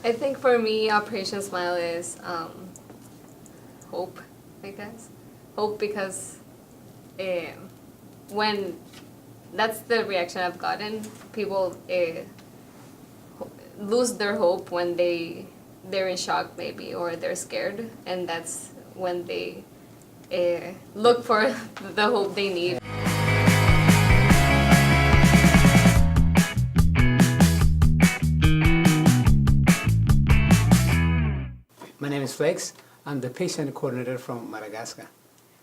I think for me, Operation Smile is hope, I guess. Hope because when that's the reaction I've gotten. People lose their hope when they're in shock maybe, or they're scared, and that's when they look for the hope they need. My name is Flex. I'm the patient coordinator from Madagascar.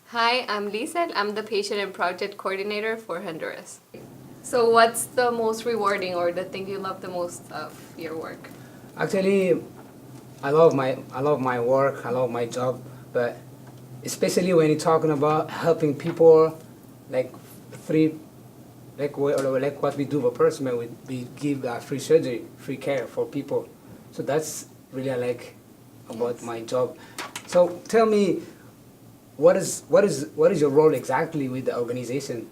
Hi, I'm Lissel. I'm the patient and project coordinator for Honduras. So what's the most rewarding or the thing you love the most of your work? Actually, I love my work. I love my job, but especially when you're talking about helping people, like what we do for person, we give free surgery, free care for people. So that's really I like about my job. So tell me, what is your role exactly with the organization?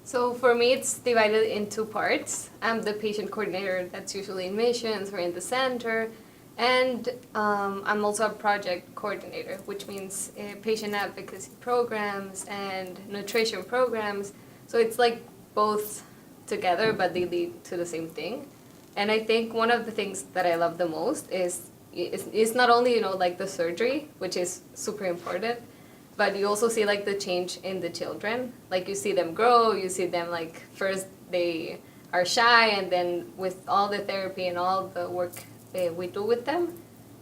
So for me, it's divided in two parts. I'm the patient coordinator that's usually in missions or in the center, and I'm also a project coordinator, which means patient advocacy programs and nutrition programs. So it's like both together, but they lead to the same thing. And I think one of the things that I love the most is it's not only like the surgery, which is super important, but you also see like the change in the children. Like you see them grow, you see them like first they are shy, and then with all the therapy and all the work we do with them,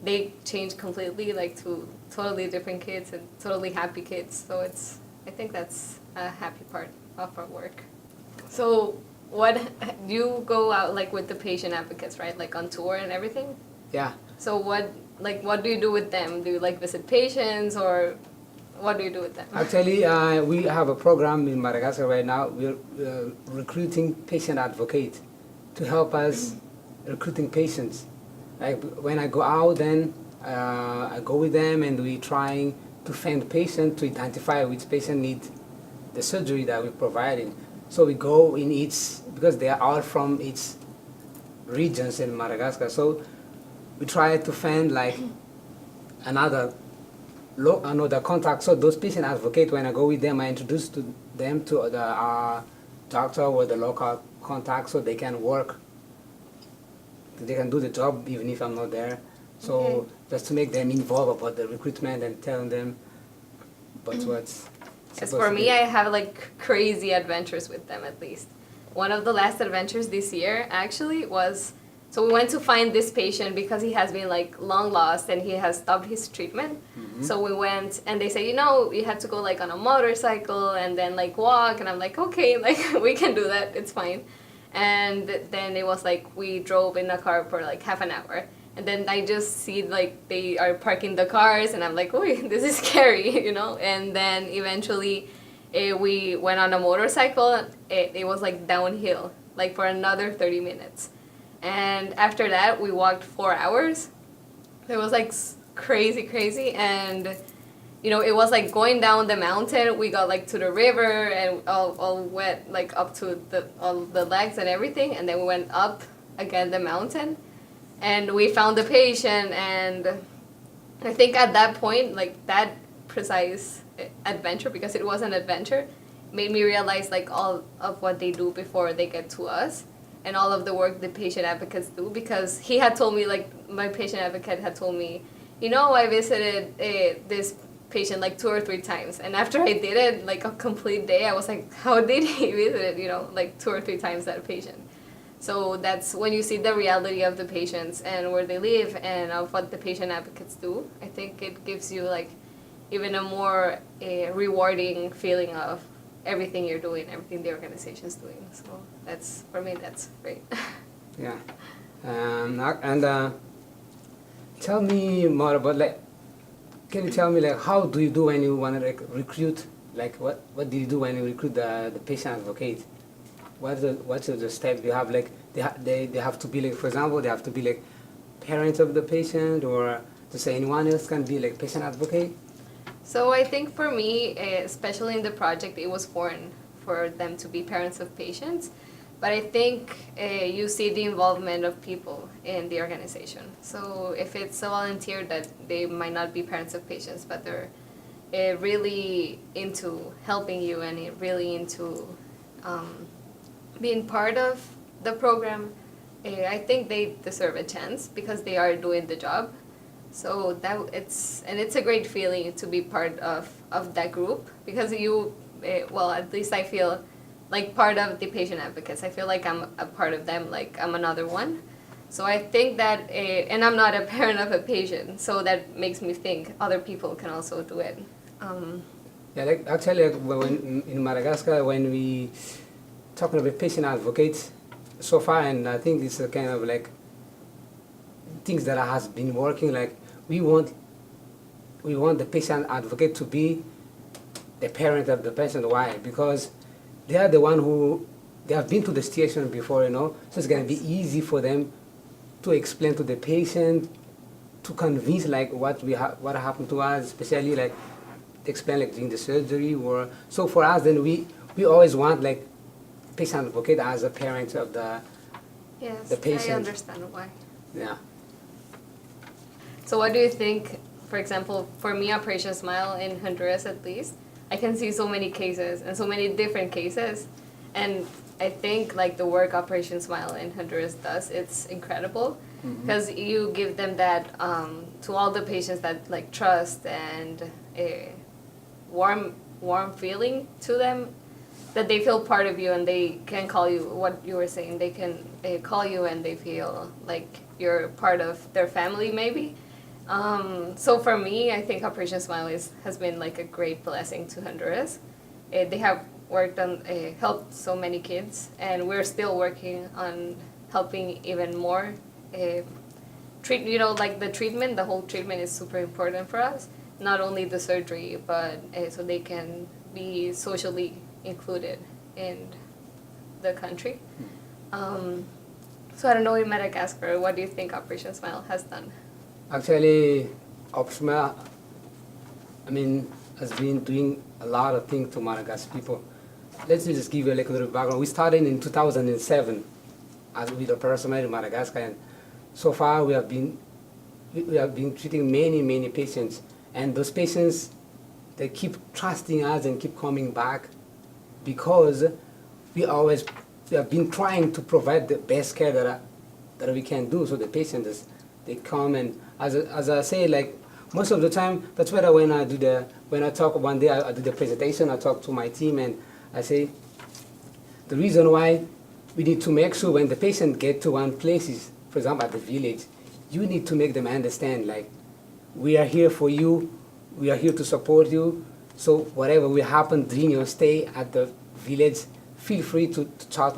they change completely, like to totally different kids and totally happy kids. So I think that's a happy part of our work. So what you go out like with the patient advocates, right? Like on tour and everything? Yeah. So what do you do with them? Do you like visit patients, or what do you do with them? Actually, we have a program in Madagascar right now. We're recruiting patient advocates to help us recruiting patients. Like when I go out, then I go with them and we trying to find patients to identify which patient need the surgery that we're providing. So we go in each, because they are all from each regions in Madagascar. So we try to find like another contact. So those patient advocates, when I go with them, I introduce them to the doctor or the local contact, so they can work. They can do the job even if I'm not there. So Okay. just to make them involved about the recruitment and telling them about what's Because supposed for to me, be. I have like crazy adventures with them at least. One of the last adventures this year actually was, so we went to find this patient because he has been like long lost and he has stopped his treatment. Mm-hmm. So we went and they say, you have to go like on a motorcycle and then like walk. And I'm like, okay, like we can do that, it's fine. And then it was like we drove in a car for like half an hour. And then I just see like they are parking the cars and I'm like, oh, this is scary, And then eventually we went on a motorcycle. It was like downhill, like for another 30 minutes. And after that, we walked 4 hours. It was like crazy. And, it was like going down the mountain. We got like to the river and all wet, like up to all the legs and everything. And then we went up again the mountain. And we found the patient. And I think at that point, like that precise adventure, because it was an adventure, made me realize like all of what they do before they get to us. And all of the work the patient advocates do, because he had told me, like my patient advocate had told me, I visited this patient like 2 or 3 times, and after I did it like a complete day, I was like, how did he visit it, like 2 or 3 times that patient? So that's when you see the reality of the patients and where they live and of what the patient advocates do. I think it gives you like even a more rewarding feeling of everything you're doing, everything the organization's doing. So that's, for me, that's great. Yeah. Tell me more about can you tell me how do you do when you want to recruit? Like what do you do when you recruit the patient advocate? What's the steps you have? Like they have to be like, for example, they have to be like parents of the patient, or to say anyone else can be like patient advocate? So I think for me, especially in the project, it was foreign for them to be parents of patients. but I think you see the involvement of people in the organization. So if it's a volunteer that they might not be parents of patients, but they're really into helping you and really into being part of the program, I think they deserve a chance because they are doing the job. So it's a great feeling to be part of that group because you, well, at least I feel like part of the patient advocates. I feel like I'm a part of them, like I'm another one. So I think that, and I'm not a parent of a patient, so that makes me think other people can also do it. Yeah, like actually, like, when in Madagascar, when we talking about patient advocates, so far, and I think it's a kind of like things that has been working. Like we want the patient advocate to be the parent of the patient. Why? Because they are the one who they have been to the station before, so it's going to be easy for them to explain to the patient, to convince like what happened to us, especially like explain like during the surgery. Or so for us, then we always want like patient advocate as a parent of the patient. I understand why. Yeah. So what do you think, for example, for me, Operation Smile in Honduras at least, I can see so many cases and so many different cases. And I think like the work Operation Smile in Honduras does, it's incredible because you give them that to all the patients that like trust and a warm feeling to them, that they feel part of you and they can call you, what you were saying, they can call you and they feel like you're part of their family maybe. So for me, I think Operation Smile has been like a great blessing to Honduras. They have worked on, helped so many kids, and we're still working on helping even more. Like the whole treatment is super important for us. Not only the surgery, but so they can be socially included in the country. So I don't know, in Madagascar, what do you think Operation Smile has done? Actually, OPSMA, has been doing a lot of things to Madagascar people. Let's just give you like a little background. We started in 2007 with Operation Smile in Madagascar, and so far we have been treating many patients, and those patients, they keep trusting us and keep coming back because we have been trying to provide the best care that we can do. So the patients, they come, and as I say, like most of the time, that's why when I talk one day, I do the presentation, I talk to my team and I say, the reason why we need to make sure when the patient get to one place is, for example, at the village, you need to make them understand, like, we are here for you, we are here to support you, so whatever will happen during your stay at the village, feel free to talk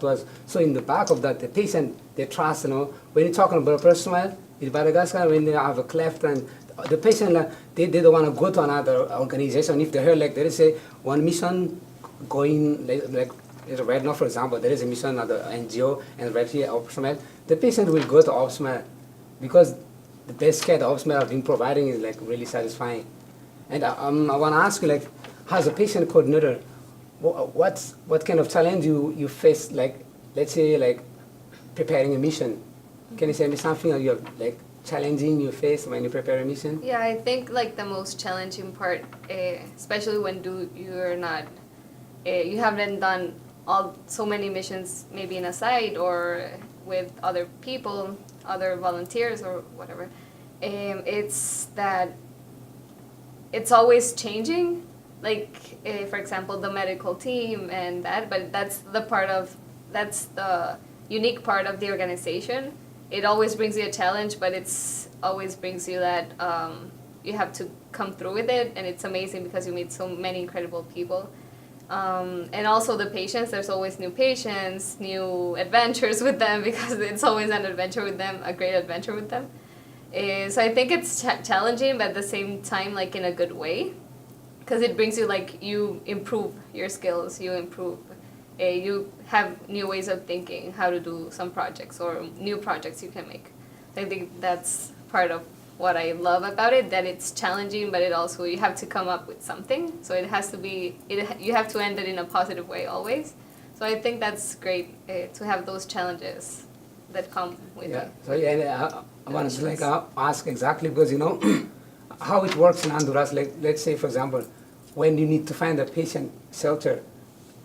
to us. So in the back of that, the patient, they trust, when you're talking about a person in Madagascar, when they have a cleft, and the patient, they don't want to go to another organization. If they hear, like, there is one mission going, like right now, for example, there is a mission at the NGO, and right here, OPSMA, the patient will go to OPSMA because the best care the OPSMA have been providing is like really satisfying. And I want to ask you, like, as a patient coordinator, what kind of challenge you face, like, let's say, like, preparing a mission? Can you say me something that you have, like, challenging you face when you prepare a mission? Yeah, I think like the most challenging part, especially when you're not, you haven't done so many missions maybe in a site or with other people, other volunteers or whatever. It's that it's always changing. Like, for example, the medical team and that, but that's the unique part of the organization. It always brings you a challenge, but it's always brings you that you have to come through with it, and it's amazing because you meet so many incredible people. And also the patients, there's always new patients, new adventures with them, because it's always an adventure with them, a great adventure with them. So I think it's challenging, but at the same time, like, in a good way, because it brings you, like, you improve your skills, you have new ways of thinking how to do some projects or new projects you can make. So I think that's part of what I love about it, that it's challenging, but it also, you have to come up with something. So it has to be, you have to end it in a positive way always. So I think that's great to have those challenges that come with Yeah. it. So I want to like ask exactly because how it works in Honduras. Like let's say for example, when you need to find a patient shelter,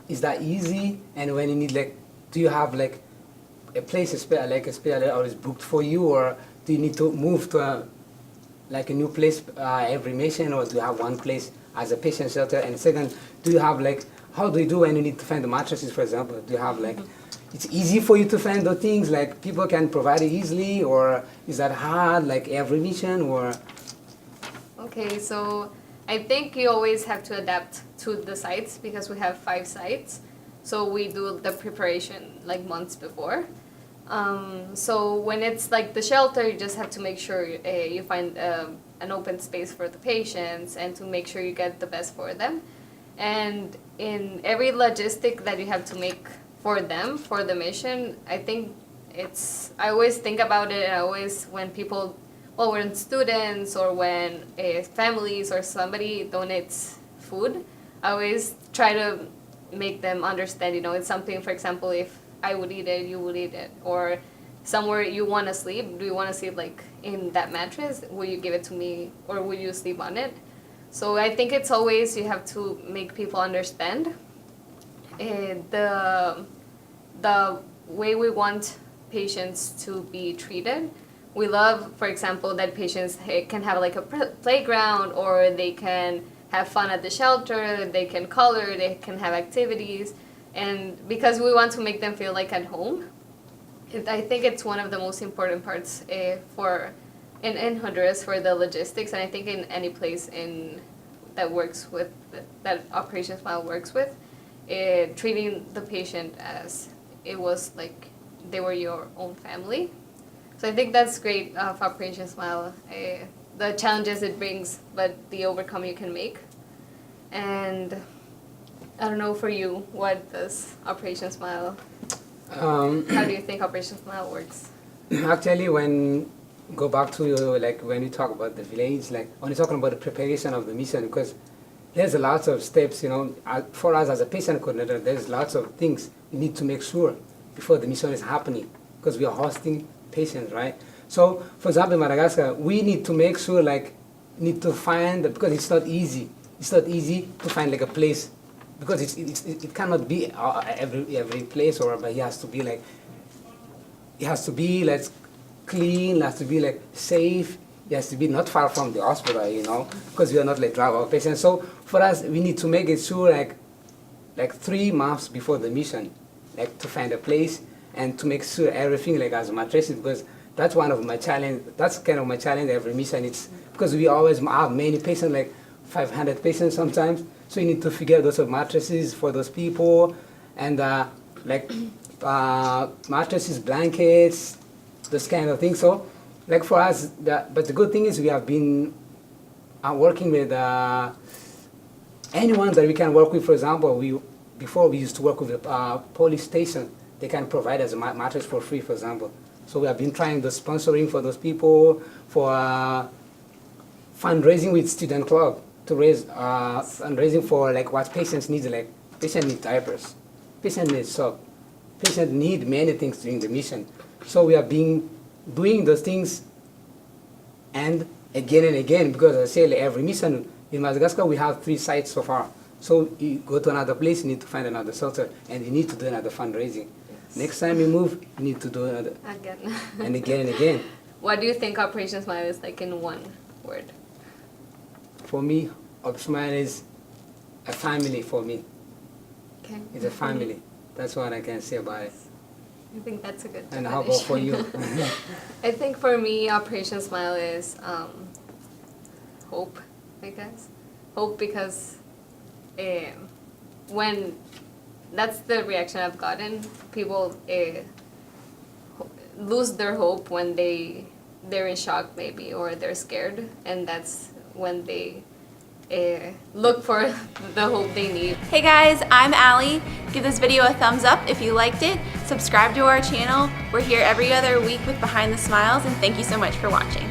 is that easy? And when you need like, do you have like a place or is booked for you, or do you need to move to a new place every mission, or do you have one place as a patient shelter? And second, do you have like, how do you do when you need to find the mattresses, for example? Do you have like, it's easy for you to find the things, like people can provide it easily, or is that hard, like every mission, or? Okay, so I think you always have to adapt to the sites because we have 5 sites. So we do the preparation like months before. So when it's like the shelter, you just have to make sure you find an open space for the patients and to make sure you get the best for them. And in every logistic that you have to make for them, for the mission, I think I always think about it, and I always, when people, well, when students or when families or somebody donates food, I always try to make them understand, it's something, for example, if I would eat it, you would eat it. Or somewhere you want to sleep, do you want to sleep like in that mattress? Will you give it to me, or will you sleep on it? So I think it's always, you have to make people understand the way we want patients to be treated. We love, for example, that patients can have like a playground, or they can have fun at the shelter, they can color, they can have activities. And because we want to make them feel like at home, I think it's one of the most important parts in Honduras for the logistics, and I think in any place that Operation Smile works with, treating the patient as it was like they were your own family. So I think that's great of Operation Smile, the challenges it brings, but the overcome you can make. And I don't know for you, what does Operation Smile, how do you think Operation Smile works? Actually, go back to like when you talk about the village, like when you're talking about the preparation of the mission, because there's a lot of steps, for us as a patient coordinator, there's lots of things we need to make sure before the mission is happening, because we are hosting patients, right? So, for example, in Madagascar, we need to make sure, need to find, because it's not easy to find like a place, because it cannot be every place, but it has to be like, clean, it has to be like safe, it has to be not far from the hospital, because we are not like drive our patients. So for us, we need to make it sure like 3 months before the mission, like to find a place and to make sure everything like as mattresses, because that's one of my challenge. That's kind of my challenge every mission. It's because we always have many patients, like 500 patients sometimes. So you need to figure those mattresses for those people, and mattresses, blankets, those kind of things. So like for us, but the good thing is we have been working with anyone that we can work with. For example, before we used to work with a police station. They can provide us a mattress for free, for example. So we have been trying the sponsoring for those people, for fundraising with student club to raise fundraising for like what patients need. Like patient need diapers, patient need soap, patient need many things during the mission. So we have been doing those things, and again, because I say like every mission in Madagascar we have 3 sites so far. So you go to another place, you need to find another shelter, and you need to do another fundraising. Next time you move, you need to do another. Again. And again and again. What do you think Operation Smile is like in one word? For me, Operation Smile is a family for me. Okay. It's a family. That's what I can say about it. I think that's a good definition. And how about for you? I think for me, Operation Smile is hope, I guess. Hope because when that's the reaction I've gotten. People lose their hope when they're in shock maybe, or they're scared, and that's when they look for the hope they need. Hey guys, I'm Allie. Give this video a thumbs up if you liked it. Subscribe to our channel. We're here every other week with Behind the Smiles, and thank you so much for watching.